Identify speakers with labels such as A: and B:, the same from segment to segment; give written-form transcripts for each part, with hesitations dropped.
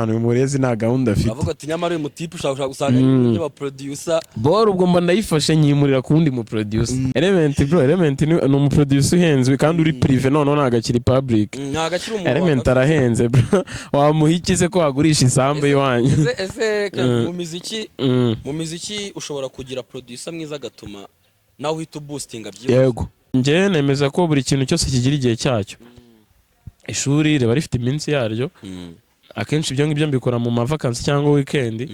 A: abantu murezi nta gahunda afite
B: avuga ati nyamara uyu mutipe ushaka gusanga n'aba producer
A: bor ubwo mba ndayifashe nyimurira kundi mu producer Element bro Element ni umu producer uhenzwe kandi uri privé none nagakiri public
B: nagakiri umuntu
A: Element arahenze bro wamuhikize ko wagurisha isambe iwanyu
B: ese mu muziki ushobora kugira producer mwiza gatuma nawe uhita boostinga byose
A: yego nje nemeza ko buri kintu cyose kigira igihe cyacyo ishuri riba rifite iminsi yaryo akenshi ibyo ngibyo mbikora mu mavakansi cyangwa weekend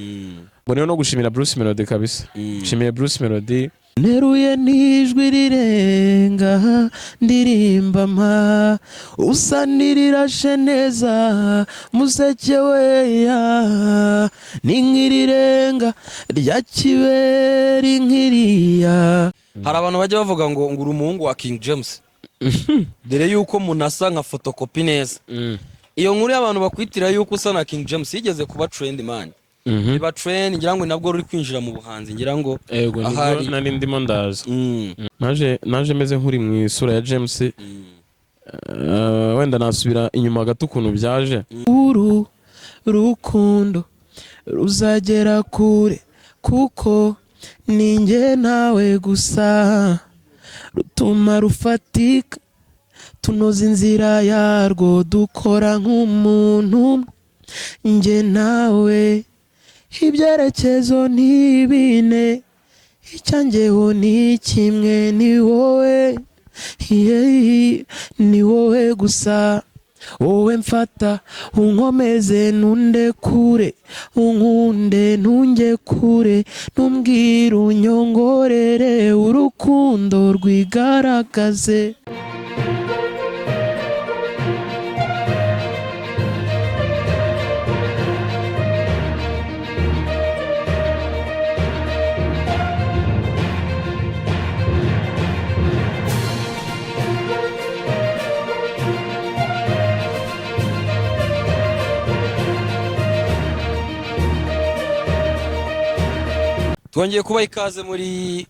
A: mbone no gushimira Bruce Melody kabisa nshimiye Bruce Melody neruye nijwi rirenga ndirimba mpa usanirira neza museke weya ninkirirenga rya kiberi nkiriya
B: hari abantu bajya bavuga ngo ngura umuhungu wa King James dere yuko munasa nka photocopy neza iyo nkuru y'abantu bakwitira yuko usa na King James yigeze kuba trend man iba trend ngira ngo nabwo ruri kwinjira mu buhanzi ngira ngo
A: yego nibwo nari ndimo ndaza naje meze nkuri mu isura ya James wenda nasubira inyuma gato ukuntu byaje rukundo ruzagera kure kuko ninjye nawe gusa rutuma rufatika tunoza inzira yarwo dukora nk'umuntu njye nawe ibyerekezo ntibine icyanjyeho ni kimwe ni wowe ni wowe gusa wowe mfata unkomeze nunde kure unkunde ntunge kure ntumbwire unyongorere urukundo rwigaragaze
B: twongeye kuba ikaze muri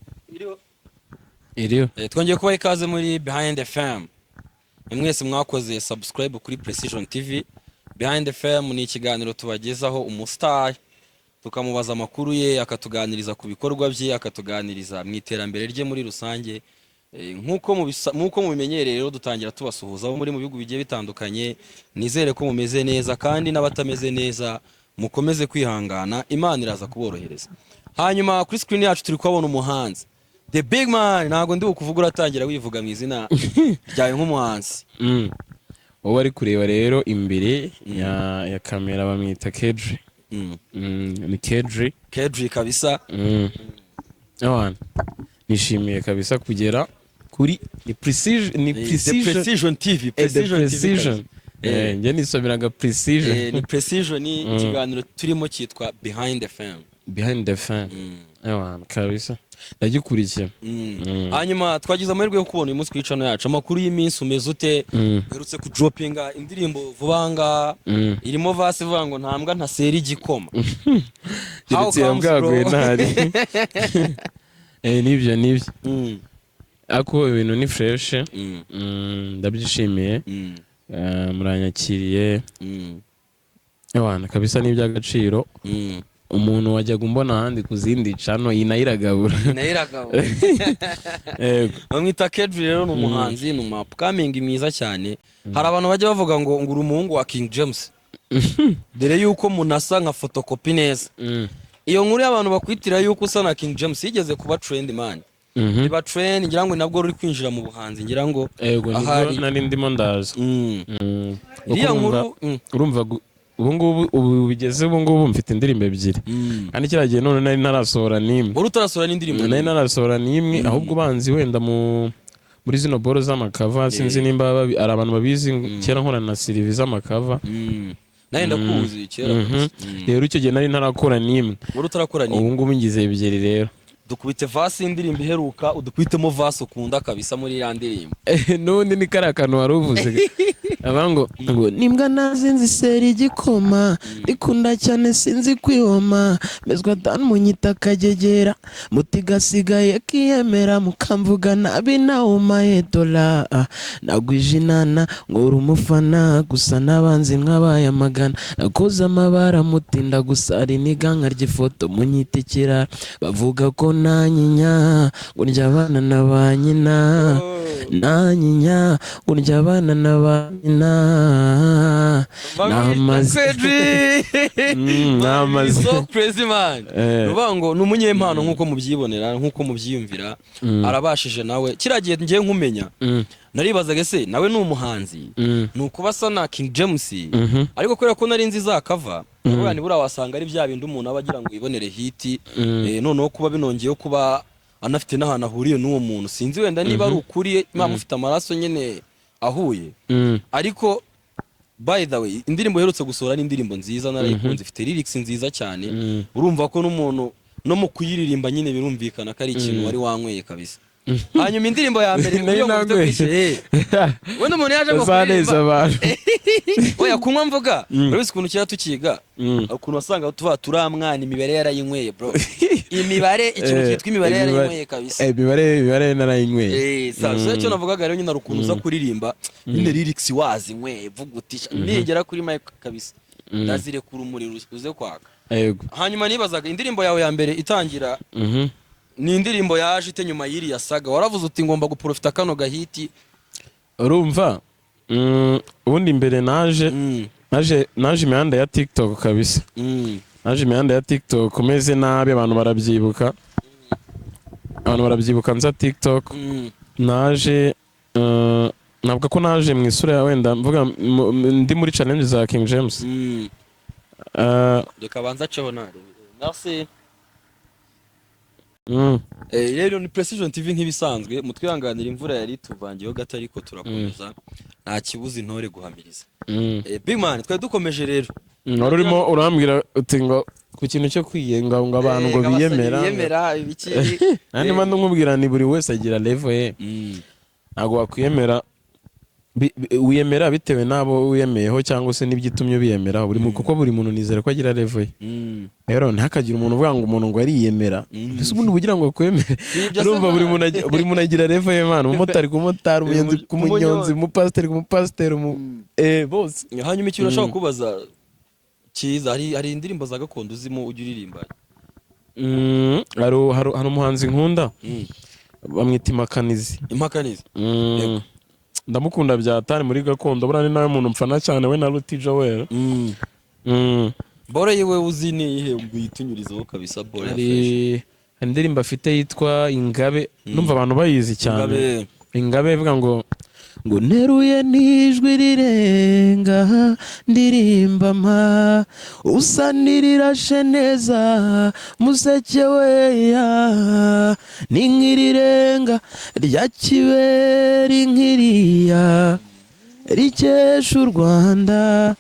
B: twongeye kuba ikaze muri Behind the Fame mwese mwakoze subscribe kuri Precision TV. Behind the Fame ni ikiganiro tubagezaho umustar tukamubaza amakuru ye akatuganiriza ku bikorwa bye akatuganiriza mu iterambere rye muri rusange nkuko mubimenyereye rero dutangira tubasuhuza abo muri mu bihugu bigiye bitandukanye nizere ko mumeze neza kandi n'abatameze neza mukomeze kwihangana Imana iraza kuborohereza. Hanyuma kuri screen yacu turi kubona umuhanzi The Big Man ntago ndi bukuvuga uratangira wivuga mu izina ryawe nk'umuhanzi
A: wowe ari kureba rero imbere ya kamera bamwita Kedri ni Kedri kabisa abana nishimiye kabisa kugera kuri ni Precision TV njye nisomeraga Precision
B: ni Precision ni ikiganiro turimo cyitwa Behind the Fame
A: abana kabisa ndagikurikiye
B: hanyuma twagize amahirwe yo kubona uyu munsi kwicano yacu amakuru y'iminsi umeze ute herutse ku droppinga indirimbo vubanga irimo vase vuga ngo ntambwa ntasera igikoma
A: diretse yambwaguye ntari nibyo ako ibintu ni fresh ndabyishimiye muranyakiriye abana kabisa n'iby'agaciro umuntu wajyaga umbona ahandi kuzindi cano inayiragabura
B: bamwita Kedri rero ni umuhanzi ni upcoming mwiza cyane hari abantu bajya bavuga ngo ngura umuhungu wa King James dere yuko munasa nka photocopy neza iyo nkuru y'abantu bakwitira yuko usa na King James yigeze kuba trend man iba trend ngira ngo nabwo ruri kwinjira mu buhanzi ngira ngo
A: yego nibwo nari ndimo ndaza urumva ubu bigeze ubu ngubu mfite indirimbo ebyiri kandi kiragiye none nari narasohora n'imwe
B: utarasohora n'indirimbo
A: nari narasohora n'imwe ahubwo banzi wenda muri zino boro z'amakava sinzi nimba ari abantu babizi kera nkorana na Sylvie z'amakava
B: naye ndakuzi kera
A: rero icyo gihe nari ntarakora n'imwe
B: utarakora n'imwe
A: ubu ngubu ngize ebyiri rero
B: dukubite vasi y'indirimbo iheruka udukubitemo vasi ukunda kabisa muri ya ndirimbo.
A: Nundi ni kariya kantu wari uvuze ngo nimbwa nazinzi sera igikoma ndikunda cyane sinzi kwihoma mezwa dani munyita kagegera mutigasigaye kiyemera mukamvuga nabi nawumaye dola nagwije inana ngora umufana gusa n'abanzi mwabaye amagana nakoze amabara mutinda gusara iniganka ry'ifoto munyitikira bavuga ko nanyinya ngo ndya abana na ba nyina nanyinya ngo ndya abana na ba nyina
B: namaze so crazy man. Ruvuga ngo ni umunyempano nk'uko mubyibonera nk'uko mubyiyumvira arabashije nawe kiragiye ngiye nkumenya naribazaga se nawe ni umuhanzi ni ukuba asa na King James ariko kubera ko nari nzi zakava ubwo ni bura wasanga ari bya bindi umuntu aba agira ngo yibonere hiti noneho kuba binongeyeho kuba anafite n'ahantu ahuriye n'uwo muntu sinzi wenda niba ari ukuri imana ufite amaraso nyene ahuye ariko by the way indirimbo iherutse gusohora ni indirimbo nziza narayikunze ifite lyrics nziza cyane urumva ko n'umuntu no mu kuyiririmba nyine birumvikana ko ari ikintu wari wanyweye kabisa. Hanyuma indirimbo ya mbere muri yo mutwe wenda umuntu yaje ngo kuririmba oya kunywa mvuga urabise ukuntu cyara tukiga ukuntu wasanga turamwana imibare yarayinyweye bro imibare ikintu cyitwa imibare yarayinyweye kabisa
A: imibare narayinyweye
B: sasa cyo navugaga rero nyina rukuntu uza kuririmba nyine lyrics wazinyweye vugutisha nigera kuri mic kabisa ndazire kuri umuriro uze kwaka. Hanyuma nibazaga indirimbo yawe ya mbere itangira ni indirimbo yaje ite nyuma yiri yasaga waravuze uti ngomba guprofita kano gahiti
A: urumva ubundi mbere naje imihanda ya TikTok kabisa naje imihanda ya TikTok umeze nabi abantu barabyibuka nza TikTok naje navuga ko naje mu isura ya wenda mvuga ndi muri challenge za King James
B: reka banza ceho nare merci. Rero ni Precision TV nk'ibisanzwe mutwihanganira imvura yari tuvangiyeho gato ariko turakomeza nta kibuza intore guhamiriza. Big man twari dukomeje rero
A: wari urimo urambwira uti ngo ku kintu cyo kwiyenga ngo abantu ngo biyemera
B: ibiki
A: nandi mando nkubwira ni buri wese agira level ye ntago wakwiyemera wiyemera bitewe nabo wiyemeyeho cyangwa se n'ibyitumye biyemera kuko buri muntu nizera ko agira level ye rero ntakagira umuntu uvuga ngo umuntu ngo ariyemera ese ubundi bugira ngo akwemere urumva buri muntu agira level ye man umumotari ku motari umunyonzi ku munyonzi umupasiteri ku mupasiteri bose.
B: Hanyuma ikintu urashaka kubaza cyiza hari indirimbo za gakondo uzimo ujya uririmba
A: hari umuhanzi nkunda bamwita Impakanizi ndamukunda byatari muri gakondo bura ni nawe muntu mfana cyane we na Ruti Joel
B: bore yewe uzi ni ihe uyitunyurizaho kabisa bore
A: hari indirimbo afite yitwa Ingabe numva abantu bayizi cyane Ingabe ivuga ngo neruye nijwi rirenga ndirimba mpa usanirira neza museke weya ninkirirenga rya kiberi nkiriya rikesha u Rwanda.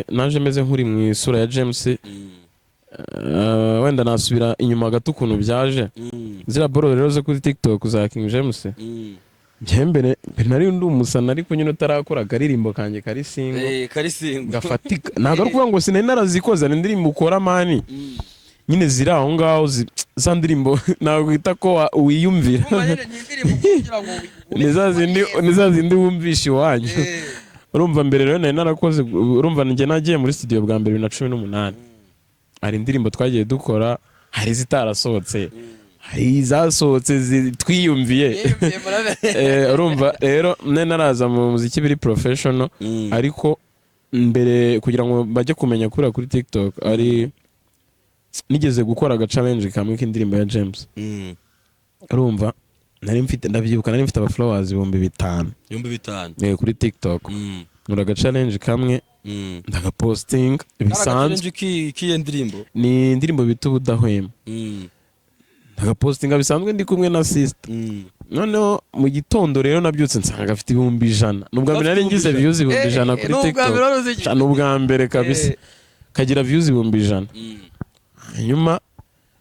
A: naje meze nkuri mu isura ya James wenda nasubira inyuma gato ukuntu byaje zira boro rero zo kuri TikTok za King James mbere nari ndi umusana ariko nyine utarakora akaririmbo kanjye karisingo gafatika ntabwo ari kuvuga ngo sinari narazikoze indirimbo ukora mani nyine ziri aho ngaho za ndirimbo ntabwo wita ko wiyumvira ni za zindi wumvisha iwanyu urumva mbere rero nari narakoze urumva njye nagiye muri studio bwa mbere 2018 hari indirimbo twagiye dukora hari zitarasohotse hari zasohotse twiyumviye urumva rero naraza mu muziki biri professional ariko mbere kugira ngo bajye kumenya kuri TikTok ari nigeze gukora aga challenge kamwe k'indirimbo ya James urumva nari mfite ndabyibuka nari mfite aba followers 5,000 kuri TikTok nkora aga challenge kamwe ndaga posting bisanzwe
B: kiye ndirimbo
A: ni indirimbo bita Ubudahwema ndaga posting bisanzwe ndi kumwe na sister noneho mu gitondo rero nabyutse nsanga afite 100,000 nubwo mbere nari ngize views 100,000 kuri TikTok cyane ubwa mbere kabisa kagira views 100,000 hanyuma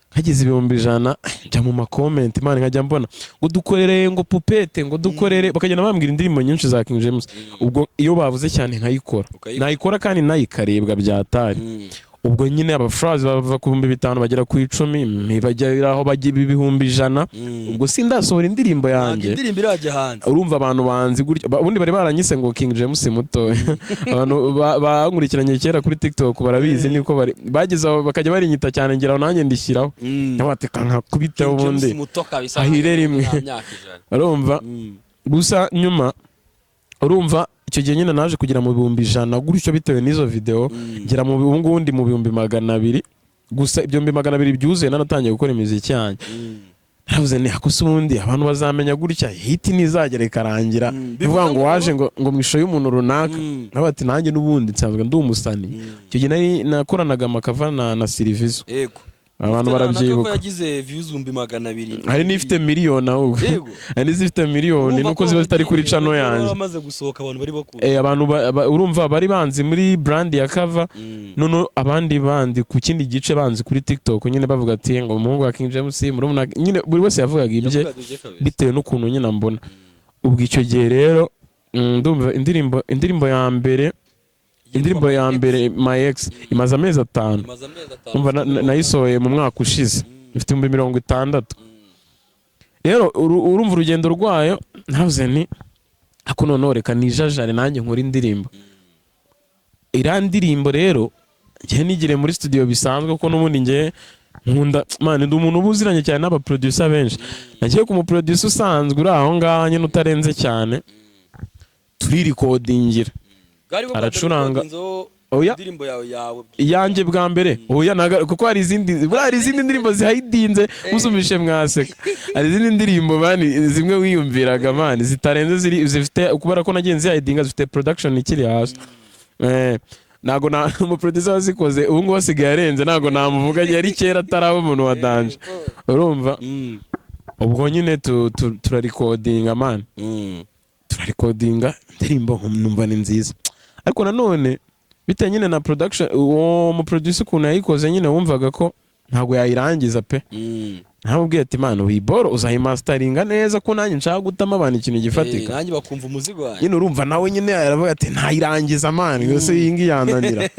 A: hagize 100,000 njya mu makomenti man nkajya mbona ngo dukorere ngo pupete ngo dukorere bakagenda bambwira indirimbo nyinshi za King James ubwo iyo bavuze cyane nkayikora nayikora kandi nayikarebwa byatari ubwo nyine abafrazi bava ku 5,000 bagera ku 10 bagera aho bagiye 100,000 ubwo sindasohora indirimbo yanjye
B: indirimbo iraje hanze
A: urumva abantu banzi gutyo ubundi bari baranyise ngo King James muto abantu bankurikiranye kera kuri TikTok barabizi niko bageze bakajya barinyita cyane ngira nanjye ndishyiraho nabateka nkakubita ubundi ahire rimwe urumva gusa nyuma urumva icyo gihe nyine naje kugira mu 100,000 gutyo bitewe n'izo video ngira mu bungundi mu 200,000 gusa ibyo 200,000 byuzuye nanatangiye gukora imiziki yanjye navuze ni hakusa ubundi abantu bazamenya gutya hiti nizagera ikarangira bivuga ngo waje ngo mwisho y'umuntu runaka nabati nanjye n'ubundi nsanzwe ndi umusani icyo gihe nari nakoranaga amakava na Silvizo
B: yego
A: abantu barabyibuka
B: yagize views 200,000
A: hari n'ifite miliyoni ahubwo hari n'ifite miliyoni nuko ziba zitari kuri channel yanjye
B: bamaze gusohoka abantu bari bakuru
A: abantu urumva bari banzi muri brand ya cover none abandi bandi ku kindi gice banzi kuri TikTok nyine bavuga ati ngo umuhungu wa King James murumuna nyine buri wese yavugaga ibye bitewe n'ukuntu nyine mbona ubwo icyo gihe rero ndumva indirimbo ya mbere My Ex imaze amezi 5 umva nayisohoye mu mwaka ushize ifite 60,000 rero urumva urugendo rwayo navuze ni ako nonoreka nijajare nanjye nkora indirimbo irandirimbo rero ngiye nigire muri studio bisanzwe ko n'ubundi ngiye nkunda man ndi umuntu ubuziranye cyane n'aba producer benshi nagiye ku mu producer usanzwe uri aho ngaho nyine utarenze cyane turi recordingira aracuranga oya
B: indirimbo yawe
A: yanjye bwa mbere oya kuko hari izindi ndirimbo zihayidinze musumishe mwaseka hari izindi ndirimbo bani zimwe wiyumviraga man zitarenze zifite kubera ko nagenzi zihayidinga zifite production ikiri hasi nago mu producer wazikoze ubu ngo wasigaye arenze nago namuvuga yari kera tarabo umuntu wa danje urumva ubwo nyine turarecordinga man turarecordinga indirimbo numva ni nziza ariko nanone bite nyine na production uwo mu producer ukuntu yayikoze nyine wumvaga ko ntago yayirangiza pe ntamubwiye ati man wiboro uzayimasteringa neza ko nanjye nshaka gutama abantu ikintu gifatika
B: nanjye bakumva umuzigo wanjye
A: nyine urumva nawe nyine aravuga ati ntayirangiza man yose yingi yananira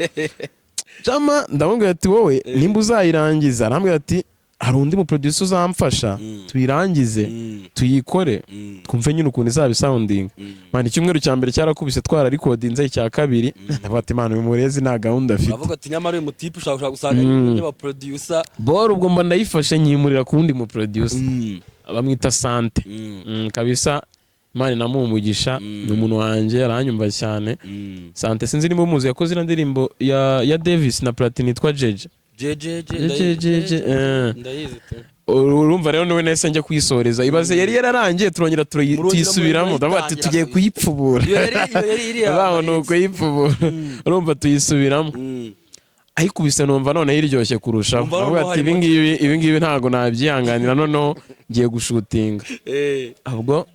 A: jama ndamubwira ati wowe nimba uzayirangiza arambwira ati hari undi mu producer uzamfasha tuyirangize tuyikore twumve nyine ukuntu izaba sounding man icyumweru cya mbere cyarakubise twara recordinze icya kabiri ndabati man uyu murezi nta gahunda afite
B: bavuga ati nyamara uyu mutipe ushaka gusanga nyine ba producer
A: bor ubwo mba ndayifashe nyimurira ku wundi mu producer abamwita Sante kabisa man namumugisha ni umuntu wanjye aranyumva cyane Sante sinzi niba muzi yakoze ira ndirimbo ya Davis na Platini yitwa Jeje urumva rero niwe nese njya kuyisoreza ibaze yari yararangiye turongera tuyisubiramo ndavuga ati tugiye kuyipfubura baho nuko yipfubura urumva tuyisubiramo ayikubise numva none yiryoshye kurushaho ndavuga ati ibi ngibi ntago nabyihanganira noneho ngiye gushutinga ahubwo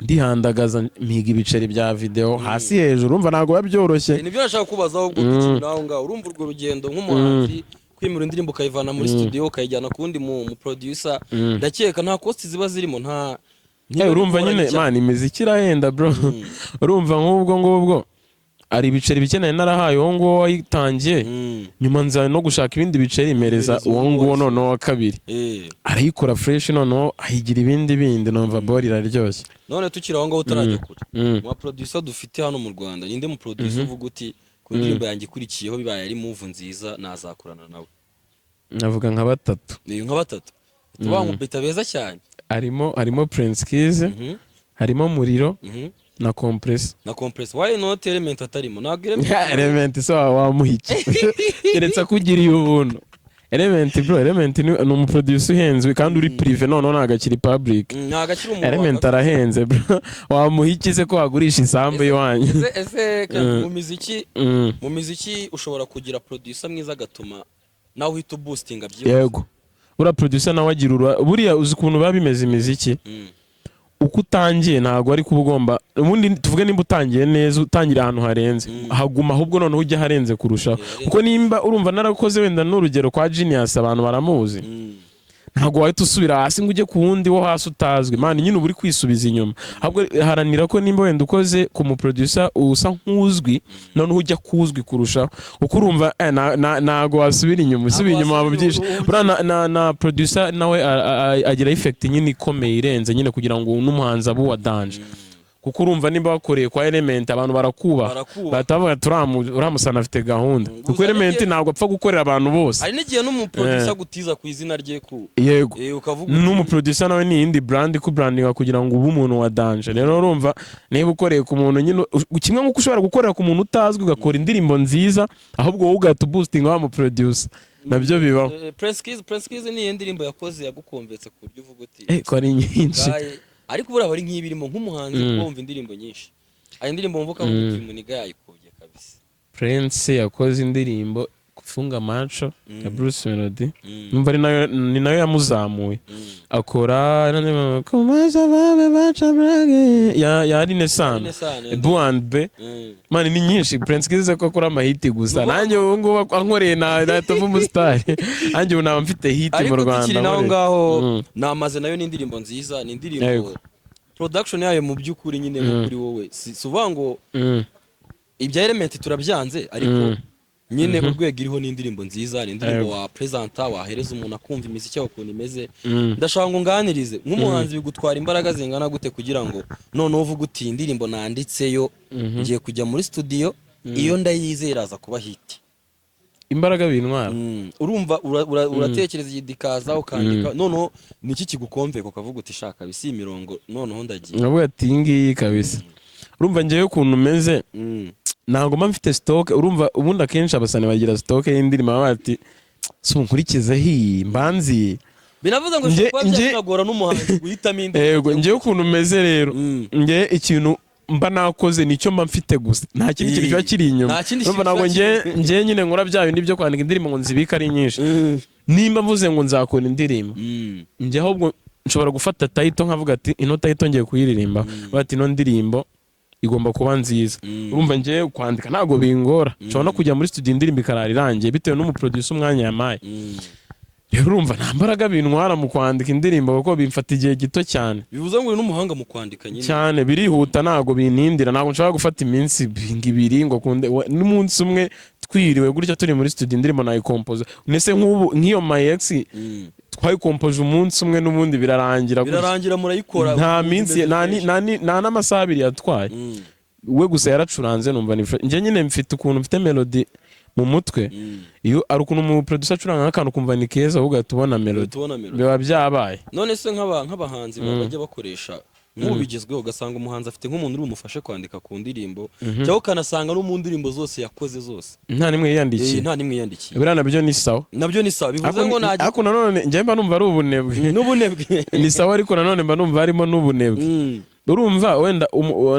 A: ndihandagaza mpiga ibiceri bya video hasi hejuru urumva nago babyoroshye
B: nibyo nashaka kubazaho ubwo kintu naho ngaho urumva urwo rugendo nk'umuhanzi kwimura indirimbo ukayivana muri studio ukayijyana kundi mu producer ndakeka nta cost ziba zirimo nta
A: urumva nyine man imiziki irahenda bro urumva ngubwo ari ibiceri bikeneye narahaye uwo ngo wayitangiye nyuma nza no gushaka ibindi biceri imereza uwo ngo none wa kabiri arayikora fresh none ahigira ibindi numva bor iraryoshye
B: none tukira aho ngaho utarajya kure mu producer dufite hano mu Rwanda ninde mu producer uvuga uti ku ndirimbo yanjye ikurikiyeho bibaye ari move nziza nazakorana nawe
A: navuga nka batatu
B: tubangu beta beza cyane
A: harimo Prince Kiss harimo Muriro na Compress
B: why not Element atarimo ntabwo
A: Element so wamuhiki keretse kugiriye ubuntu Element ni umuproducer uhenzwe kandi uri privé none nagakiri public Element arahenze bro wamuhikize ko wagurisha isambu iwanyu
B: ese mu muziki ushobora kugira producer mwiza gatuma nawe uhita boostinga byose
A: yego ura producer nawe agira buriya uzi ukuntu babimeze imiziki uko utangiye ntabwo ari kuba ugomba ubundi tuvuge nimba utangiye neza utangira ahantu harenze haguma ahubwo noneho ujya harenze kurushaho kuko nimba urumva narakoze wenda n'urugero kwa Genius abantu baramuzi ntabwo wahita usubira hasi ngo ujye ku wundi wo hasi utazwi mani nyine uba uri kwisubiza inyuma ahubwo haranira ko nimba wenda ukoze ku muproducer usa nk'uzwi noneho ujya kuzwi kurushaho kuko urumva ntabwo wasubira inyuma usubira inyuma waba byinshi na producer nawe agira effect nyine ikomeye irenze nyine kugira ngo n'umuhanzi abe uwa danger kuko urumva nimba wakoreye kwa Element abantu barakubaha batavuga turamusana afite gahunda kuko Element ntabwo apfa gukorera abantu bose
B: hari n'igihe n'umuproducer gutiza ku izina rye ku
A: yego n'umuproducer nawe ni indi brand ku brandinga kugira ngo ube umuntu wa danger rero urumva niba ukoreye ku muntu nyine kimwe nk'uko ushobora gukorera ku muntu utazwi ugakora indirimbo nziza ahubwo wowe ugahita boostinga wa muproducer nabyo bibaho
B: Prince Kiss ni indirimbo yakoze yagukonvetse ku buryo uvuga uti
A: ko ari nyinshi
B: ariko buriya bari nk'ibirimo nk'umuhanzi kumva indirimbo nyinshi ari indirimbo mvuka ngo Muniga yayikubye kabisa
A: Prince yakoze indirimbo kufunga macho ya Bruce Melody numva ni nayo yamuzamuye akora kumaza babe bacha brage ya Renaissance B&B mani ni nyinshi Prince kize ko akora amahiti gusa nanjye ubu ngubu ankoreye na Tom Umustar nanjye ubu naba mfite hit mu Rwanda
B: ariko tukiri naho ngaho namaze nayo ni indirimbo nziza ni indirimbo production yayo mu by'ukuri nyine kuri wowe si uvuga ngo ibya Element turabyanze ariko nyine urwego iriho n'indirimbo nziza ni indirimbo wa presenta wahereza umuntu akumva imiziki yawe ukuntu imeze ndashaka ngo nganirize nk'umuhanzi bigutwara imbaraga zingana gute kugira ngo noneho uvuga uti indirimbo nanditseyo ngiye kujya muri studio iyo ndayizera aza kuba hit
A: imbaraga bintwara
B: urumva uratekereza igidikaza ukandika noneho niki kigukomve ukavuga uti shaka bisi imirongo noneho ndagiye
A: navuga ati ngiyi kabisa urumva ngiye ukuntu meze ntabwo mba mfite stock urumva ubundi akenshi abasani bagira stock y'indirimbo bati sunkurikize hi mbanzi
B: binavuze ngo shaka byagora n'umuhanzi guhitamo indirimbo
A: yego ngiye ukuntu meze rero ngiye ikintu mba nakoze nicyo mba mfite gusa nta kindi kintu kiba kiri inyuma urumva ntabwo ngiye nyine nkora bya bindi byo kwandika indirimbo ngo nzibika ari nyinshi nimba mvuze ngo nzakora indirimbo ngiye ahubwo nshobora gufata title nkavuga ati ino title ngiye kuyiririmba bati ino ndirimbo igomba kuba nziza urumva ngiye kwandika ntago bingora nshobora no kujya muri studio indirimbo ikarara irangiye bitewe n'umuproducer umwanya yamaye rero urumva nta mbaraga bintwara mu kwandika indirimbo kuko bimfata igihe gito cyane
B: bivuze ngo uri n'umuhanga mu kwandika nyine
A: cyane birihuta ntago binindira ntago nshobora gufata iminsi ibiri ngo n'umunsi umwe twiriwe gutya turi muri studio indirimbo nayikompoza nese nk'ubu nk'iyo my ex twayikompoje umunsi umwe n'ubundi birarangira
B: murayikora
A: nta minsi nta n'amasaha abiri yatwaye we gusa yaracuranze numva njye nyine mfite ukuntu mfite melody mu mutwe iyo ari ukuntu mu producer acuranga nk'akantu kumva ni keza ahubwo tubona melody biba byabaye
B: none se nk'abahanzi bajya bakoresha nk'ubu bigezweho ugasanga umuhanzi afite nk'umuntu uri bumufashe kwandika ku ndirimbo cyangwa ukanasanga no mu ndirimbo zose yakoze zose
A: nta nimwe yiyandikiye biriya nabyo ni sawa
B: bivuze ngo ntajya
A: ariko nanone njye mba numva ari ubunebwe ni sawa ariko nanone mba numva harimo n'ubunebwe urumva wenda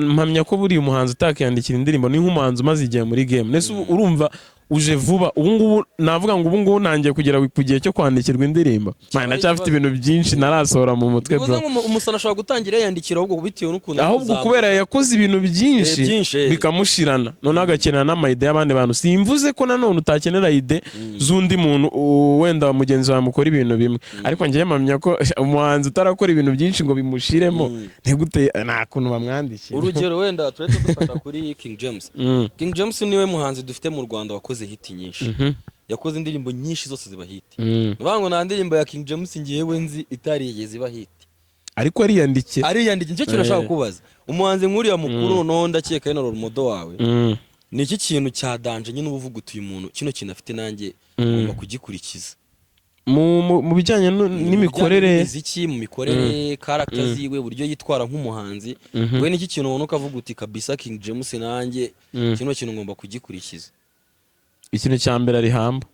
A: mpamya ko buriya umuhanzi utakiyandikira indirimbo ni nk'umuhanzi umaze igihe muri game nese urumva uje vuba ubungubu navuga ngo ubungubu nangiye kugera ku gihe cyo kwandikirwa indirimbo nacyafite ibintu byinshi narasohora mu mutwe bro
B: umusana ashobora gutangira yandikira ahubwo bitewe n'ukuntu
A: ahubwo kubera yakoze ibintu byinshi bikamushirana noneho agakenera n'amayide y'abandi bantu simvuze ko nanone utakenera ide z'undi muntu wenda mugenzi wawe mukora ibintu bimwe ariko ngiye mpamya ko umuhanzi utarakora ibintu byinshi ngo bimushiremo ntigute nta kuntu bamwandikira
B: urugero wenda turetse dufata kuri King James King James niwe muhanzi dufite mu Rwanda wakoze hiti nyinshi yakoze indirimbo nyinshi zose ziba hiti ngo nta ndirimbo ya King James ngiyewe nzi itarigeze iba hiti
A: ariko ariyandikira
B: nicyo kintu nashaka kubaza umuhanzi nk'uriya mukuru noneho ndakeka ari na role model wawe ni iki kintu cya danje nyine uvuga uti uyu muntu kino kintu afite nanjye ngomba kugikurikiza
A: mu bijyanye n'imikorere
B: mu mikorere character ziwe uburyo yitwara nk'umuhanzi we niki kintu ubona ukavuga uti kabisa King James nanjye kino kintu ngomba kugikurikiza
A: ikintu cya mbere ari hamba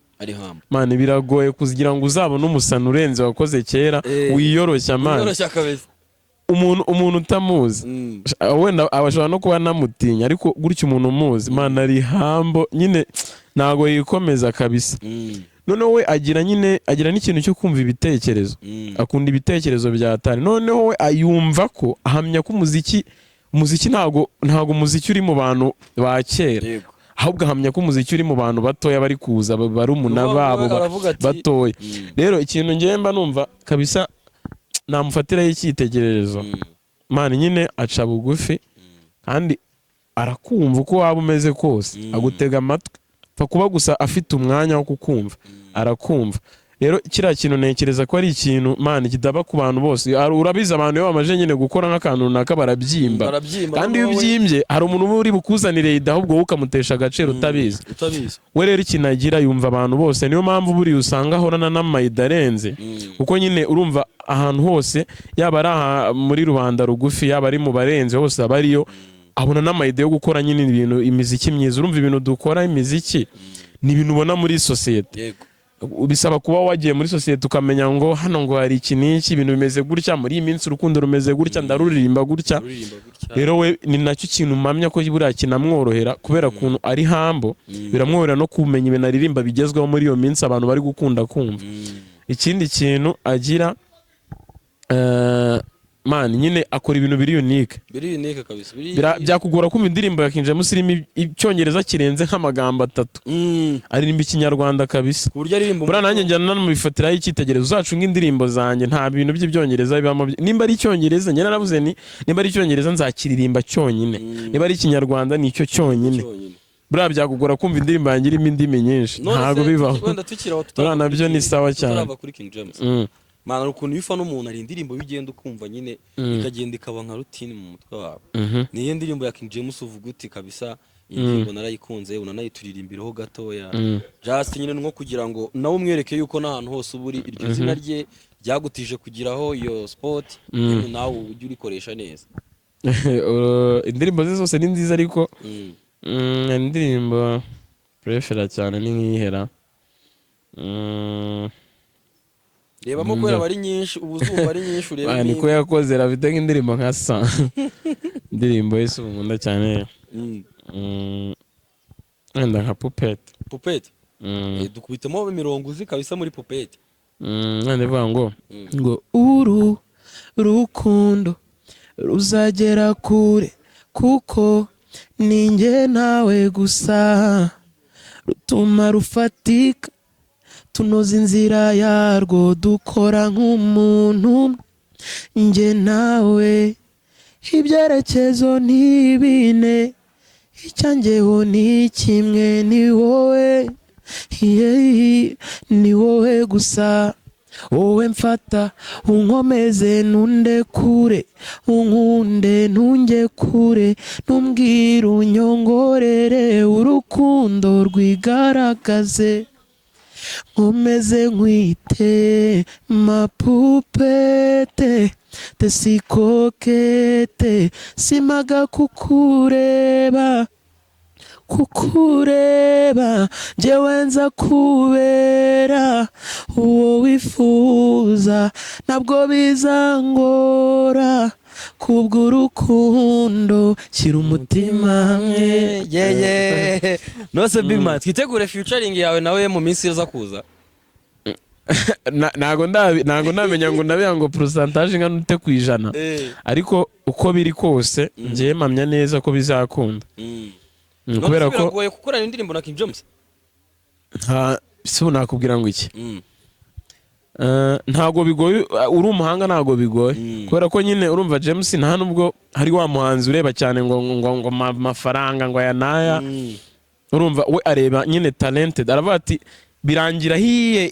A: mani biragoye kugira ngo uzabone umusana urenze wakoze kera wiyoroshya mani umuntu utamuzi wenda abashobora no kuba namutinya ariko gutya umuntu umuzi mani ari hambo nyine ntago yikomeza kabisa noneho we agira n'ikintu cyo kumva ibitekerezo, akunda ibitekerezo bya Atari. Noneho we ayumva ko ahamya ko umuziki ntago umuziki uri mu bantu ba kera, ahubwo ahamya ko umuziki uri mu bantu batoya bari kuza barumuna babo batoya. Rero ikintu ngiye mba numva kabisa namufatiraho icyitegererezo, mani nyine aca bugufi kandi arakumva uko waba umeze kose, agutega amatwi, pfa kuba gusa afite umwanya wo kukumva, arakumva. Rero kiriya kintu ntekereza ko ari ikintu mani kidaba ku bantu bose. Urabizi abantu iyo bamaje nyine gukora nk'akantu runaka barabyimba, kandi iyo ubyimbye hari umuntu uba uri bukuzanire ida, ahubwo wowe ukamutesha agaciro utabizi. We rero ikintu agira yumva abantu bose, niyo mpamvu buriya usanga ahorana n'amayida arenze, kuko nyine urumva ahantu hose, yaba ari muri rubanda rugufi, yaba ari mu barenze, hose aba ariyo, abona n'amayida yo gukora nyine ibintu, imiziki myiza. Urumva ibintu dukora imiziki ni ibintu ubona muri sosiyete, bisaba kuba wagiye muri sosiyete ukamenya ngo hano ngo hari iki n'iki, ibintu bimeze gutya, muri iyi minsi urukundo rumeze gutya, ndaruririmba gutya. Rero we ni nacyo kintu mpamya ko buriya kinamworohera, kubera ukuntu ari hambo, biramworohera no kumenya ibintu aririmba bigezweho muri iyo minsi abantu bari gukunda kumva. Ikindi kintu agira mani nyine akora ibintu biri unique
B: kabisa.
A: Byakugora kumva indirimbo ya King James irimo icyongereza kirenze nk'amagambo 3, aririmba ikinyarwanda kabisa. Buriya nanjye njyana namubifatiraho icyitegererezo, uzacunga indirimbo zanjye nta bintu by'ibyongereza bibamo. Nimba ari icyongereza njye naravuze nimba ari icyongereza nzakiririmba cyonyine, niba ari ikinyarwanda nicyo cyonyine. Buriya byakugora kumva indirimbo yanjye irimo indimi nyinshi, ntago bibaho. Buriya nabyo ni sawa cyane.
B: Mana ukuntu bifa n'umuntu ari indirimbo bigenda ukumva nyine ikagenda ikaba nka routine mu mutwe wawe. Niyo ndirimbo ya King James uvuga uti kabisa indirimbo narayikunze, unanayituririmbiraho gatoya, just nyine nko kugira ngo nawe umwereke yuko n'ahantu hose uburi iryo zina rye ryagutije kugiraho iyo spot, nawe ujye urikoresha neza.
A: Indirimbo ze zose ni nziza, ariko indirimbo prefera cyane ni nkihera.
B: Rebamo kubera bari nyinshi, ubuzumva ari nyinshi ureba
A: niko yakoze rafite nk'indirimbo nka sa indirimbo yise nkunda cyane, wenda nka Puppet. Dukubitemo imirongo uzi kabisa muri Puppet. Ndavuga ngo uru rukundo ruzagera kure, kuko ninjye nawe gusa, rutuma rufatika, tunoza inzira yarwo, dukora nk'umuntu, njye nawe, ibyerekezo ni bine, icyanjyeho ni kimwe, ni wowe, ni wowe gusa, wowe mfata unkomeze nunde kure, unkunde ntunge kure, numbwira unyongorere, urukundo rwigaragaze, nkomeze nkwite mapupete, tesikokete, simaga kukureba, njyewe nza kubera uwo wifuza, ntabwo bizangora, kubw'urukundo shyira umutima hamwe.
B: Nose Big Man, twitegure featuring yawe nawe mu minsi iza kuza.
A: Nago ndamenya ngo ndabiya ngo percentage nka nute ku ijana, ariko uko biri kose ngiye mpamya neza ko bizakunda. Kubera ko
B: biragoye gukorana indirimbo na King James.
A: So nakubwira ngo iki, ntago bigoye, uri umuhanga ntago bigoye, kubera ko nyine urumva James nta nubwo hari wa muhanzi ureba cyane ngo amafaranga ngo aya naya. Urumva we areba nyine talented, aravuga ati birangira hiye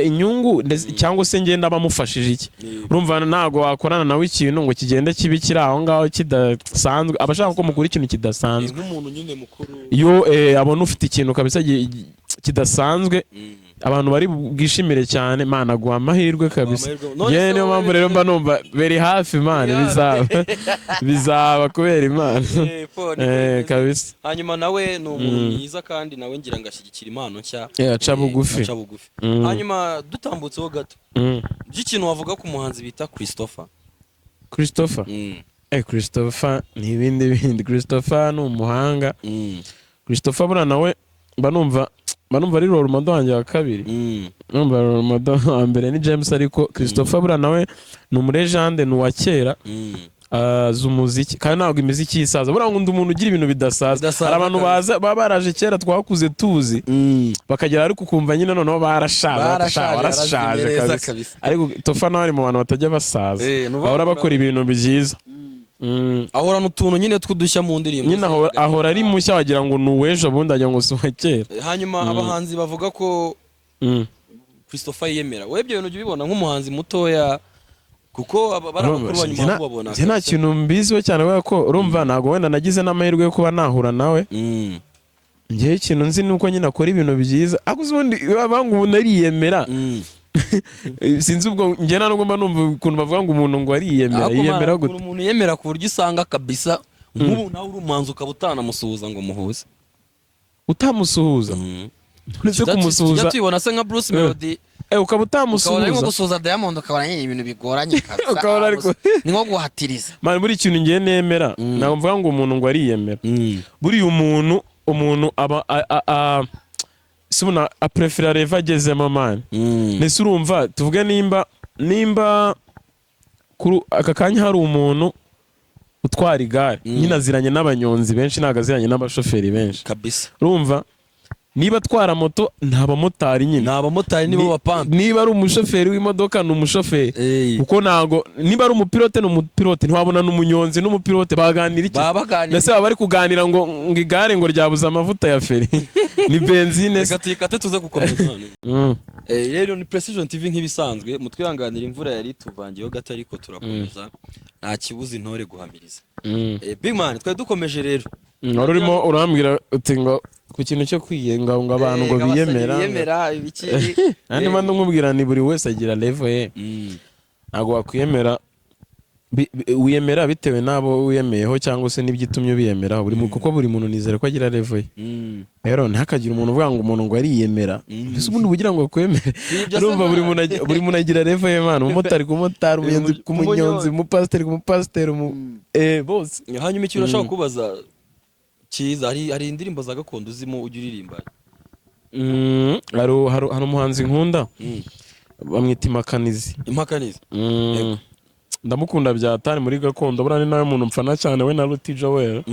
A: inyungu cyangwa se ngenda abamufashije iki. Urumva ntago wakorana nawe ikintu ngo kigende kibi kiri aho ngaho kidasanzwe, abashaka ko mukuru ikintu kidasanzwe,
B: nk'umuntu nyine mukuru
A: yo abona ufite ikintu kabisa kidasanzwe, abantu bari bwishimire cyane. Mana guha amahirwe kabisa. Niyo mpamvu rero mba numva beri hafi Imana bizaba kubera Imana kabisa.
B: Hanyuma nawe ni umuntu mwiza kandi nawe ngira ngo ashyigikira impano nshya,
A: aca bugufi.
B: Hanyuma dutambutseho gato, by'ikintu wavuga ku muhanzi bita Christopher.
A: Christopher ni ibindi. Christopher ni umuhanga. Christopher buriya nawe mba numva manumva ari role model wanjye wa kabiri. Numva role model wa mbere ni James, ariko Christopher bura nawe ni umurejande, ni uwa kera. Z'umuziki kandi ntabwo imiziki yisaza, buriya ngo ndi umuntu ugira ibintu bidasaza. Hari abantu baba baraje kera twakuze tuzi bakagera ariko ukumva nyine noneho barashaje kabisa. Ariko Tofa nawe ari mu bantu batajya basaza, bahora bakora ibintu byiza.
B: Ahora n'utuntu nyine tw'udushya mu ndirimbo
A: nyine ahora ari mushya wagira ngo ni uw'ejo bundi ajya ngo si uwa kera.
B: Hanyuma abahanzi bavuga ko Christopher yiyemera, wowe ibyo bintu ujya ubibona nk'umuhanzi mutoya? Kuko barakuru banyuma babona
A: nta kintu mbiziho cyane, kubera ko urumva ntabwo wenda nagize n'amahirwe yo kuba nahura nawe. Ngewe ikintu nzi ni uko nyine akora ibintu byiza, ariko ubundi banga umuntu ariyemera. Sinzi ubwo njye ntabwo mba numva ukuntu bavuga ngo umuntu ngo ariyemera. Yiyemera gute?
B: Umuntu yemera ku buryo usanga kabisa nk'ubu nawe uri umuhanzi ukaba utanamusuhuza ngo muhuze.
A: Utamusuhuza? Uretse kumusuhuza
B: tujya tubibona se nka Bruce Melody,
A: ukaba utamusuhuza.
B: Ukabona nko gusuhuza Diamond, ukabona nyine ibintu bigoranye kabisa. Ni nko guhatiriza.
A: Man, buri kintu ngiye nemera ntabwo mvuga ngo umuntu ngo ariyemera. Buri umuntu aba sibona aprefera reva agezemo man. Nese urumva tuvuge nimba kuri aka kanya hari umuntu utwara igare nyine aziranye n'abanyonzi benshi, ntago aziranye n'abashoferi benshi
B: kabisa.
A: Urumva niba atwara moto nta bamotari nyine,
B: nta bamotari nibo bapampa.
A: Niba ari umushoferi w'imodoka ni umushoferi, kuko ntago niba ari umupilote ni umupilote, ntiwabona n'umunyonzi n'umupilote baganira iki? Mbese baba bari kuganira ngo igare ngo ryabuze amavuta ya feri ni benzine.
B: Reka tuyikate tuze gukomeza none. Rero ni Precision TV nk'ibisanzwe, mutwihanganira imvura yari tuvangiyeho gato, ariko turakomeza nta kibuza intore guhamiriza. Big man, twari dukomeje rero.
A: Urimo urambwira uti ngo ku kintu cyo kwiyenga ngo abantu ngo biyemera
B: ibiki.
A: Andi mando nkubwira ni buri wese agira level ye. Ntago wakwiyemera, wiyemera bitewe nabo wiyemeyeho cyangwa se n'ibyitumye biyemera. Kuko buri muntu nizere ko agira level ye. Rero ntihakagira umuntu uvuga ngo umuntu ngo ariyemera. Mbese ubundi bugira ngo kwemere. Urumva buri muntu agira level ye man. Umumotari ku motari, umunyonzi ku munyonzi, umupasiteri ku mupasiteri, bose.
B: Hanyuma ikintu urashaka kubaza cyiza, hari indirimbo za gakondo uzimo ujya uririmba?
A: Hari umuhanzi nkunda bamwita Impakanizi. Ndamukunda byatari muri gakondo, buriya ni nawe muntu mfana cyane, we na Ruti Joel.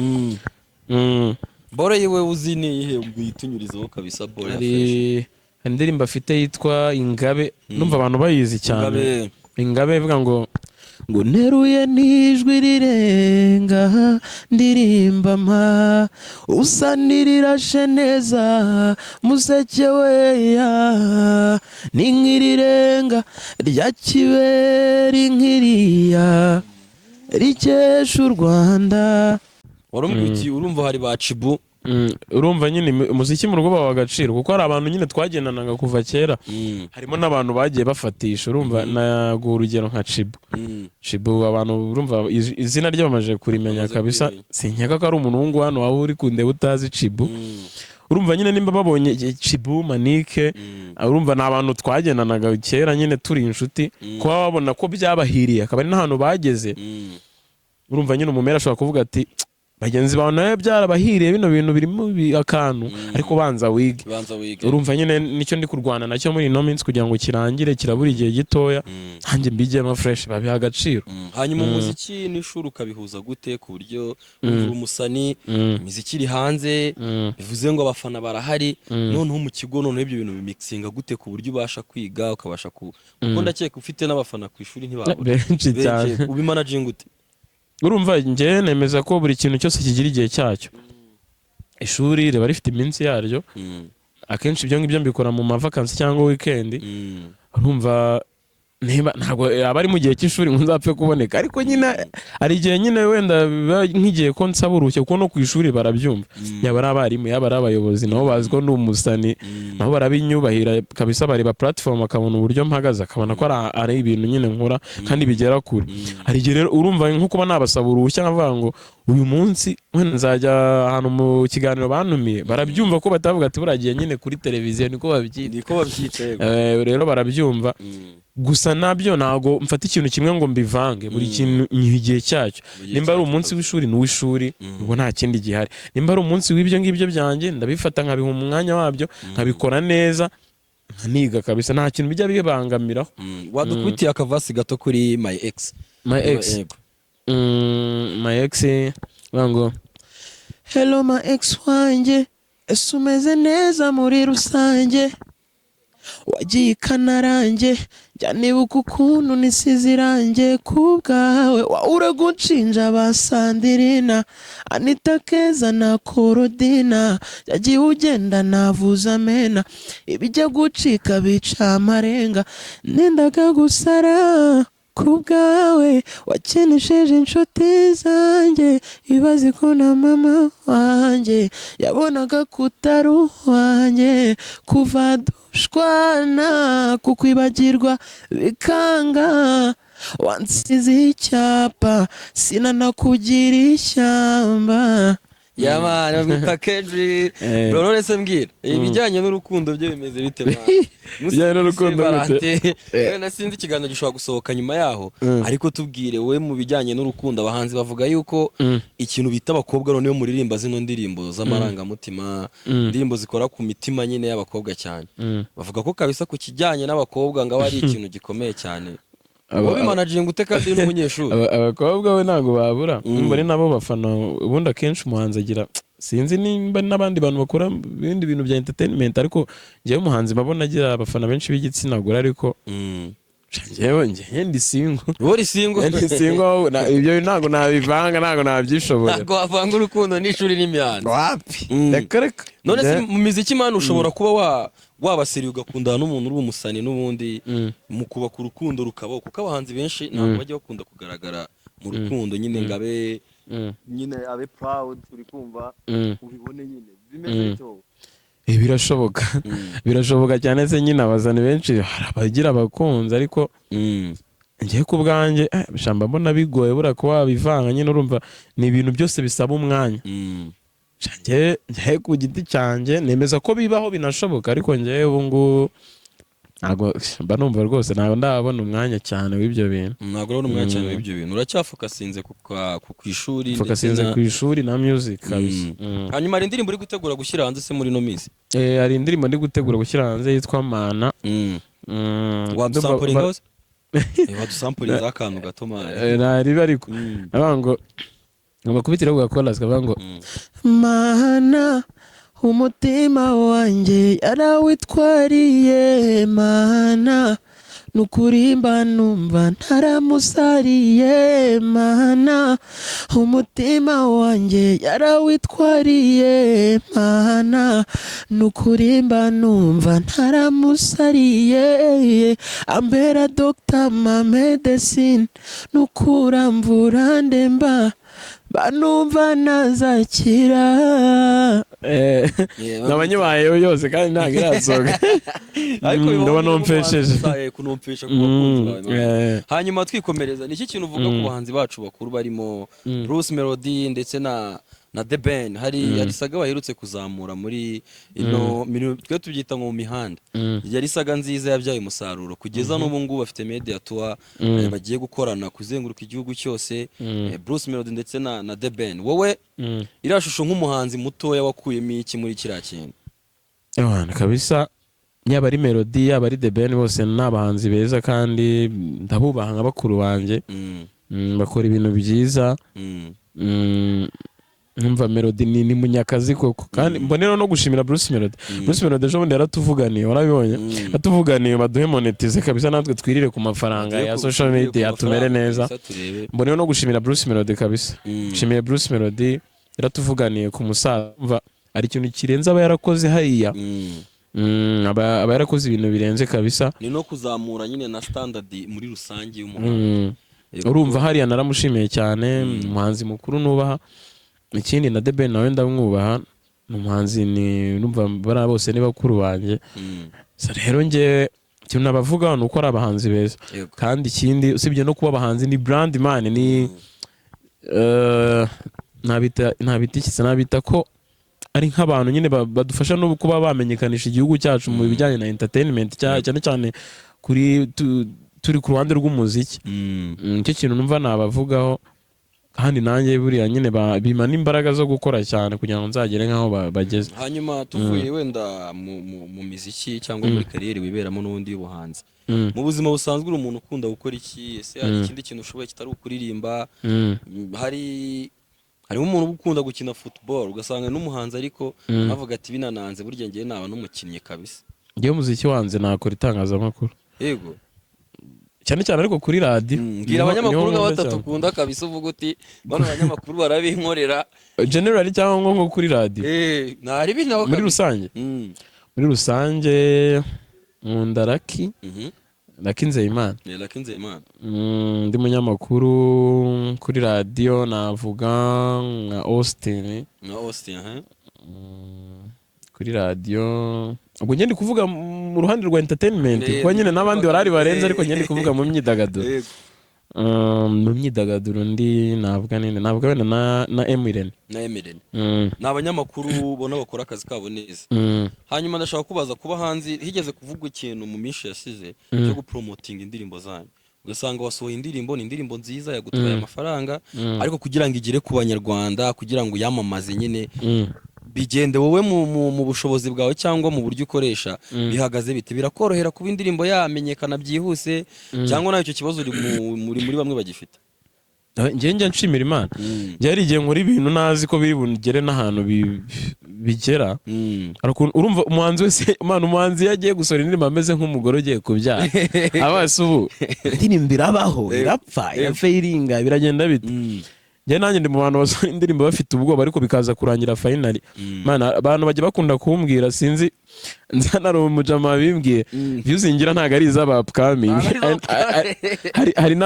B: Bore yewe uzi ni ihe ubwitunyurizeho kabisa. Bore
A: hari indirimbo afite yitwa Ingabe, numva abantu bayizi cyane. Ingabe ivuga ngo neruye n'ijwi rirenga ndirimba mpa usanirira neza museke weya n'inkirirenga rya kiberi nkiriya rikesha u Rwanda.
B: Urumva hari ba Chibu.
A: Urumva nyine umuziki mu rugo bawa agaciro, kuko hari abantu nyine twagendanaga kuva kera. Harimo n'abantu bagiye bafatisha. Urumva naguha urugero nka Chibu abantu urumva izina rye bamaje kurimenya kabisa. Sinkeka ko ari umuntu w'ungu hano waba uri kundeba utazi Chibu. Urumva nyine nimba babonye Chibu, Manike, urumva ni abantu twagendanaga kera nyine turi inshuti, kuba babona ko byabahiriye akaba ari n'ahantu bageze. Urumva nyine umumera ashobora kuvuga ati bagenzi bawe nawe byarabahiriye bino bintu birimo akantu, ariko banza wige. Urumva nyine nicyo ndi kurwana nacyo muri ino minsi kugira ngo kirangire, kirabura igihe gitoya hanjye mbigemo fresh babiha agaciro.
B: Hanyuma umuziki n'ishuri ukabihuza gute ku buryo uri umusani imiziki iri hanze bivuze ngo abafana barahari, noneho mu kigo noneho ibyo bintu bimixinga gute ku buryo ubasha kwiga ukabasha kuko ndakeka ufite n'abafana ku ishuri ntibabura
A: benshi cyane.
B: Ubimanaging gute?
A: Urumva njye nemeza ko buri kintu cyose kigira igihe cyacyo. Ishuri riba rifite iminsi yaryo, akenshi ibyo ngibyo mbikora mu mavakansi cyangwa weekend. Urumva ntabwo aba ari mu gihe cy'ishuri ngo nzapfe kuboneka, ariko nyine hari igihe nyine wenda nk'igihe ko nsaba uruhushya, kuko no ku ishuri barabyumva. Yaba ari abarimu, yaba ari abayobozi, nabo bazi ko ndi umusani, nabo barabinyubahira kabisa. Bareba platform akabona uburyo mpagaze, akabona ko ari ibintu nyine nkora kandi bigera kure. Hari igihe rero urumva nko kuba nabasaba uruhushya nkavuga ngo uyu munsi wenda nzajya ahantu mu kiganiro bantumiye barabyumva ko batavuga ati buragiye nyine kuri televiziyo niko
B: babyita
A: rero barabyumva gusa nabyo ntago mfata ikintu kimwe ngo mbivange buri kintu igihe cyacyo nimba ari umunsi w'ishuri n'uw'ishuri ubwo nta kindi gihari nimba ari umunsi w'ibyo ngibyo byanjye ndabifata nkabiha umwanya wabyo nkabikora neza nkaniga kabisa nta kintu bijya bibangamiraho.
B: Wadukubitiye akavasi gato kuri my ex
A: bango hello my ex wanjye ese umeze neza muri rusange wagiye ikanarange jya nibuka ukuntu nisize irange ku bwawe wahura gunshinja ba Sandirina Anita Keza na Korodina yagiye ugenda navuza amena ibijya gucika bica amarenga nendaga gusara ku bwawe wakenesheje inshuti zanjye ibaze ko na mama wanjye yabonaga kutari uwanjye kuva dushwana kukwibagirwa bikanga wansize icyapa sinanakugira ishyamba
B: yamana bita Kendrick bro none se mbwira ibijyanye n'urukundo byo bimeze bite mwana
A: bijyanye n'urukundo bite
B: na sinzi ikiganiro gishobora gusohoka nyuma yaho ariko tubwire we mu bijyanye n'urukundo abahanzi bavuga yuko ikintu bita abakobwa none muririmba zino ndirimbo z'amarangamutima indirimbo zikora ku mitima nyine y'abakobwa cyane bavuga ko kabisa ku kijyanye n'abakobwa ngo ari ikintu gikomeye cyane wowe managing ute kandi n'umunyeshuri
A: abakobwa we ntago babura mbone nabo bafana ubundi akenshi umuhanzi agira sinzi nimba n'abandi bantu bakora ibindi bintu bya entertainment ariko njyewe umuhanzi mbabona agira abafana benshi b'igitsina gore ariko njyewe ndi single
B: uri single
A: ibyo ntago nabivanga ntago nabyishobora
B: ntago wavanga urukundo n'ishuri n'imihanda
A: wapi reka
B: none se mu miziki man ushobora kuba wabaseri ugakundana n'umuntu uri umusani n'ubundi mu kubaka urukundo rukabaho kuko abahanzi benshi ntabwo bajya bakunda kugaragara mu rukundo nyine ngabe nyine abe proud uri kumva ubibone nyine bimeze bito
A: birashoboka cyane se nyine abazani benshi abagira abakunzi ariko ngiye ku bwanjye bishamba mbona bigoye bura ko wabivanga nyine urumva ni ibintu byose bisaba umwanya njye ku giti cyanjye nemeza ko bibaho binashoboka ariko njyewe ubu ngubu ntabwo mba numva rwose ntabwo ndabona umwanya cyane w'ibyo bintu
B: ntabwo urabona umwanya cyane w'ibyo bintu uracyafokasinze ku ishuri
A: fokasinze ku ishuri na music kabisa
B: hanyuma hari indirimbo uri gutegura gushyira hanze se muri ino minsi
A: hari indirimbo ndi gutegura gushyira hanze yitwa Mana
B: wadusampuringa hose wadusampuringa akantu gato mani
A: nariba ariko abango ngakubitira gukora zikavuga ngo Mana umutima wanjye yarawitwariye Mana nukurimba numva ntaramusariye Mana umutima wanjye yarawitwariye Mana nukurimba numva ntaramusariye ambera Dr. ma medicine nukuramvura ndemba banumva nazakira nabanyibayeho yose kandi ntabwo irasohoka ndaba numpesheje
B: kunumpesha ku bakunzi bawe hanyuma twikomereza niki kintu uvuga ku bahanzi bacu bakuru barimo Bruce Melody ndetse na The Ben hari saga baherutse kuzamura muri ino twe tubyita ngo mu mihanda yari saga nziza yabyaye umusaruro kugeza n'ubu ngubu bafite media tour bagiye gukorana kuzenguruka igihugu cyose Bruce Melody ndetse na The Ben wowe irashusho nk'umuhanzi mutoya wakuyemo iki muri kiriya kintu
A: kabisa yaba ari Melody yaba ari The Ben bose ni abahanzi beza kandi ndabubaha nka bakuru banjye bakora ibintu byiza numva Melody ni munyakazi koko kandi mbonera no gushimira Bruce Melody Bruce Melody ejo bundi yaratuvuganiye warabibonye atuvuganiye baduhe monetize kabisa natwe twirire ku mafaranga ya social media atumere neza mbonera no gushimira Bruce Melody kabisa nshimiye Bruce Melody yaratuvuganiye ku musaza ari ikintu kirenze aba yarakoze hariya aba yarakoze ibintu birenze kabisa
B: ni no kuzamura nyine na standard muri rusange y'umuhanda
A: urumva hariya naramushimiye cyane umuhanzi mukuru nubaha ikindi na The Ben nawe ndamwubaha n'umuhanzi ni numva bara bose ni bakuru banjye rero nge ikintu nabavuga ni uko ari abahanzi beza kandi ikindi usibye no kuba abahanzi ni brand man ni ntabita iki se, nabita ko ari nk'abantu nyine badufasha no kuba bamenyekanisha igihugu cyacu mu bijyanye na entertainment cyane cyane kuri turi ku ruhande rw'umuziki. Nicyo kintu numva nabavugaho, kandi nanjye buriya nyine bimana imbaraga zo gukora cyane kugira ngo nzagere nk'aho bageze.
B: Hanyuma tuvuye wenda mu miziki cyangwa muri kariyeri wiberamo n'ubundi y'ubuhanzi, mu buzima busanzwe uri umuntu ukunda gukora iki? Ese hari ikindi kintu ushoboye kitari ukuririmba? Harimo umuntu ukunda gukina football ugasanga n'umuhanzi ariko avuga ati binananze burya ngiye naba n'umukinnyi kabisa.
A: Ngiye umuziki wanze nakora itangazamakuru.
B: Yego.
A: Cyane cyane ariko kuri radio.
B: Ngira abanyamakuru nka batatu ukunda kabisa uvuga uti bano abanyamakuru barabinkorera.
A: Generally cyangwa nko kuri radio.
B: Ntari binaho
A: muri rusange. Muri rusange nkunda Lucky. Lucky Nzeyimana.
B: Lucky Nzeyimana.
A: Ndi munyamakuru kuri radio navuga nka Austin. Kuri radio ubwo ngende kuvuga mu ruhande rwa entertainment kwa nyine n'abandi barari barenze, ariko ngende kuvuga mu myidagaduro. Mu myidagaduro ndi navuga nene navuga wenda na Emirene. N'abanyamakuru ubona bakora akazi kabo neza. Hanyuma ndashaka kubaza kuba hanzi higeze kuvuga ikintu mu minsi yasize cyo gupromoting indirimbo zanyu, ugasanga wasohoye indirimbo, ni indirimbo nziza yagutwaye amafaranga, ariko kugira ngo igire ku banyarwanda, kugira ngo yamamaze nyine bigende wowe mu bushobozi bwawe cyangwa mu buryo ukoresha bihagaze bite? Birakorohera kuba indirimbo yamenyekana byihuse cyangwa nayo icyo kibazo muri bamwe bagifite? Njye nshimira Imana. Byari igihe nkora ibintu nazi ko biri bugere n'ahantu bigera. Urumva umuhanzi wese, umuhanzi yagiye gusora indirimbo ameze nk'umugore ugiye kubyara. Abase ubu indirimbo irabaho, irapfa, irafeiringa, biragenda bite? Njye nanjye ndi mu bantu basora indirimbo bafite ubwoba ariko bikaza kurangira finally. Mana abantu bajya bakunda kumbwira, sinzi nzanara umujama bimbwiye views ngira ntago ari izaba upcoming.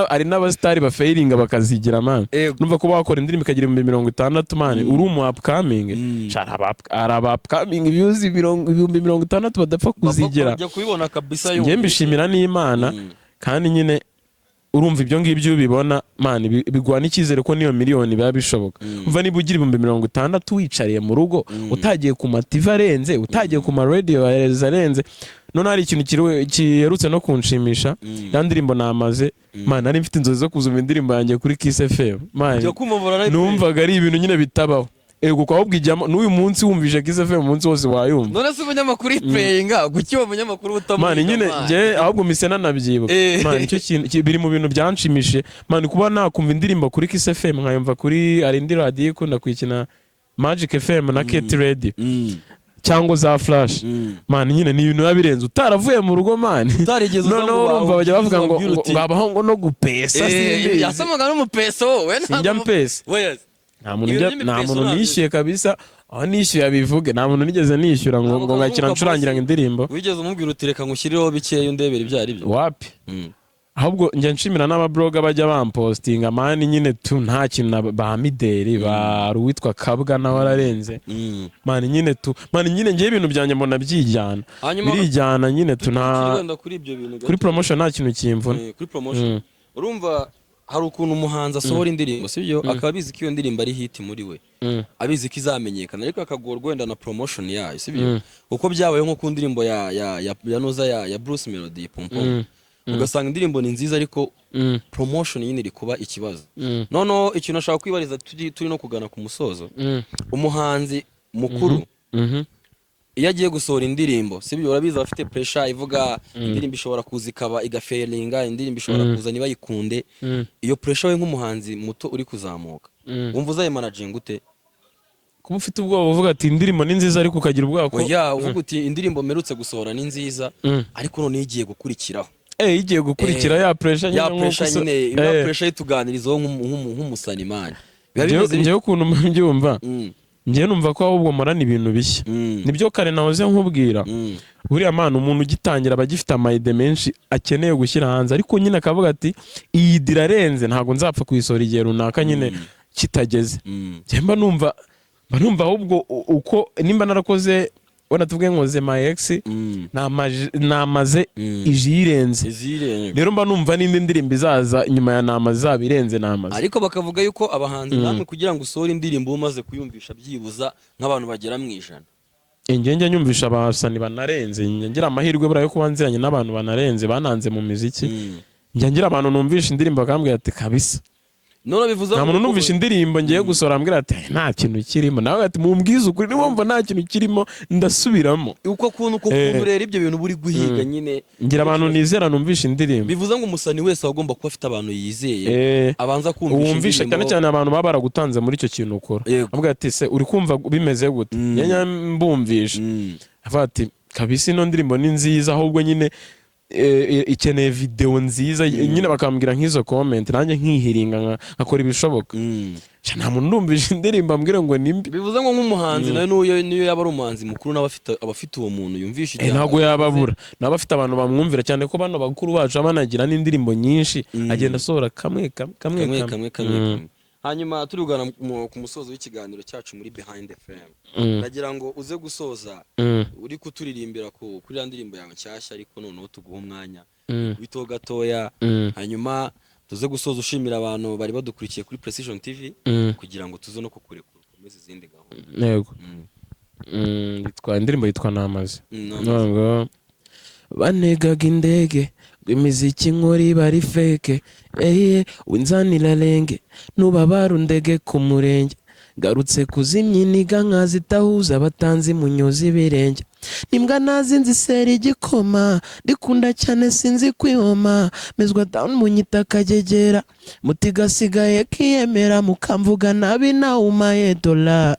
A: Hari n'abastari bafeiringa bakazigira man. Numva ko bakora indirimbo ikagira 60 man uri umu upcoming. Araba upcoming views 60 badapfa kuzigira. Njye mbishimira n'Imana, kandi nyine urumva ibyo ngibyo ubibona man bigwa n'icyizere ko niyo miliyoni biba bishoboka. Umva niba ugira 60 wicariye mu rugo utagiye ku mativa arenze, utagiye ku ma radio arenze, none hari ikintu kiherutse no kunshimisha. Ya ndirimbo namaze man ari mfite inzozi zo kuzuma indirimbo yanjye kuri Kiss FM man, numvaga ari ibintu nyine bitabaho. Ego kwa ubwijyamo n'uyu munsi wumvije Kiss FM umunsi wose wayumva. None se umunyamakuru iplayinga gukiba umunyamakuru utamuha man nyine nje ahubwo misena nabyibuka man, icyo kintu biri mu bintu byanshimishije man, kuba nakumva indirimbo kuri Kiss FM nkayumva kuri arindi radio ikunda kwikina Magic FM na Ket Radio cyangwa za Flash man, nyine ni ibintu yabirenze utaravuye mu rugo man, utarigeze no urumva bajya bavuga ngo babaho ngo no gupesa sinzi yasomaga no mupeso we njya mpesa nta muntu nishyuye kabisa. Aho nishyuye abivuge, nta muntu nigeze nishyura ngo ngakira ncurangira indirimbo. Wigeze umubwira utireka ngushyirireho bikeya undebera ibyo ari byo? Wapi. Ahubwo njye nshimira n'ababloga bajya bampostinga mani nyine nta kintu ba Mideli ba Ruwitwa Kabwa nawe ararenze mani nyine mani nyine ngiye ibintu byanjye mbona byijyana birijyana nyine kuri promotion nta kintu kimvuna. Kuri promotion urumva hari ukuntu umuhanzi asohora indirimbo sibyo, akaba abizi ko iyo ndirimbo ari hit muri we, abizi ko izamenyekana, ariko akagorwa wenda na promotion yayo sibyo, uko byabaye nko ku ndirimbo ya Noza ya Bruce Melody Pompom, ugasanga indirimbo ni nziza ariko promotion nyine iri kuba ikibazo. Noneho ikintu nashaka kwibariza turi no kugana ku musozo, umuhanzi mukuru iyo agiye gusohora indirimbo sibyo, urabizi bafite pressure ivuga indirimbo ishobora kuza ikaba igafailinga, indirimbo ishobora kuza niba yikunde. Iyo pressure we nk'umuhanzi muto uri kuzamuka wumva uzaye managing ute? Kuba ufite ubwoba uvuga ati indirimbo ni nziza ariko ukagira ubwoba ko uvuga uti indirimbo merutse gusohora ni nziza ariko none igiye gukurikiraho igiye gukurikira ya pressure nyine ya pressure ituganirizaho nk'umusanimani. Njyewe ukuntu mbyumva njye numva ko ahubwo morana ibintu bishya. Nibyo kare nahoze nkubwira buriya mana umuntu ugitangira abagifite amayide menshi akeneye gushyira hanze, ariko nyine akavuga ati iyi dirarenze ntago nzapfa kuyisora igihe runaka nyine kitageze. Mba numva ahubwo uko nimba narakoze wenda tuvuge nkoze my ex namaze ijirenze rero mba numva n'indi ndirimbo izaza nyuma ya namaze zabirenze namaze.
B: Ariko bakavuga yuko abahanzi namwe kugira ngo usohore indirimbo umaze kuyumvisha byibuza nk'abantu bagera mu 100.
A: Njye nyumvisha abasani banarenze, ngira amahirwe bura yo kuba nziranye n'abantu banarenze bananze mu muziki. Ngira abantu numvisha indirimbo bakambwira ati kabisa.
B: None bivuze
A: nta muntu numvisha indirimbo ngiye gusora ambwira ati nta kintu kirimo, nawe ati mumbwize ukuri niwumva nta kintu kirimo ndasubiramo.
B: Uko kuntu rero ibyo bintu buri guhiga nyine.
A: Ngira abantu nizera numvisha indirimbo.
B: Bivuze ngo umusani wese agomba kuba afite abantu yizeye abanza
A: kumvisha cyane cyane abantu baba baragutanze muri icyo kintu ukora. Avuga ati se uri kumva bimeze gute, yanya mbumvisha avuga ati kabisa ino ndirimbo ni nziza ahubwo nyine ikeneye video nziza nyine bakambwira nk'izo comment nanjye nkihiringa nkakora ibishoboka. Nta muntu ndumvisha indirimbo ambwira ngo nimbi.
B: Bivuze ngo nk'umuhanzi nayo niyo yaba ari umuhanzi mukuru n'abafite uwo muntu yumvisha
A: ibyo ntabwo yababura n'abafite abantu bamwumvira cyane ko bano bakuru bacu banagira n'indirimbo nyinshi agenda asohora kamwe.
B: Hanyuma turugana ku musozo w'ikiganiro cyacu muri Behind the Fame. Nagira ngo uze gusoza uri kuturirimbira kuri ya ndirimbo yawe nshyashya ariko noneho tuguha umwanya wito gatoya. Hanyuma tuze gusoza ushimira abantu bari badukurikiye kuri Precision TV kugira ngo tuze no kukurekura ukomeze izindi gahunda.
A: Yego. Indirimbo yitwa Namaze. Ngo banegaga indege imiziki nkori bari fake winzanira renge nubabara undege ku murenge garutse kuzimya iniga nkazitahuza abatanzi munyozi birenge nimbwa nazinzi seri igikoma ndikunda cyane sinzi kwihoma mezwa down munyita kagegera mutigasigaye kiyemera mukamvuga nabi nawumaye dola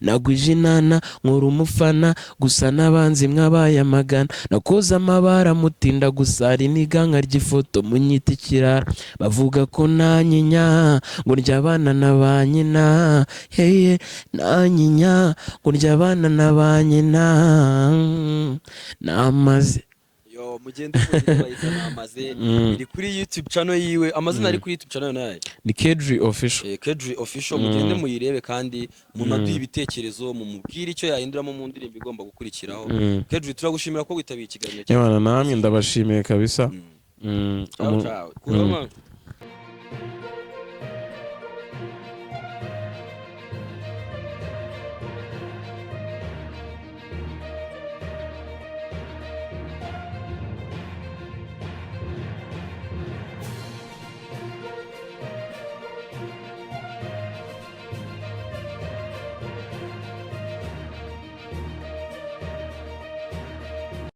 A: nagwije inana nkuru umufana gusa nabanzi mwabaye amagana nakoza amabara mutinda gusara iniga nkarya ifoto munyita ikirara bavuga ko nanyinya ngo ndya abana na ba nyina heye nanyinya ngo ndya abana na ba nyina Namaze.
B: Yo mugende bayita Namaze iri kuri YouTube channel yiwe amazina ari kuri YouTube channel nayo
A: ni Kedri Official.
B: Kedri Official mugende muyirebe kandi munaduha ibitekerezo mumubwira icyo yahinduramo mu ndirimbo igomba gukurikiraho. Kedri turagushimira ko witabiye ikiganiro cyacu.
A: Yabana namwe ndabashimiye kabisa.
B: Ciao ciao.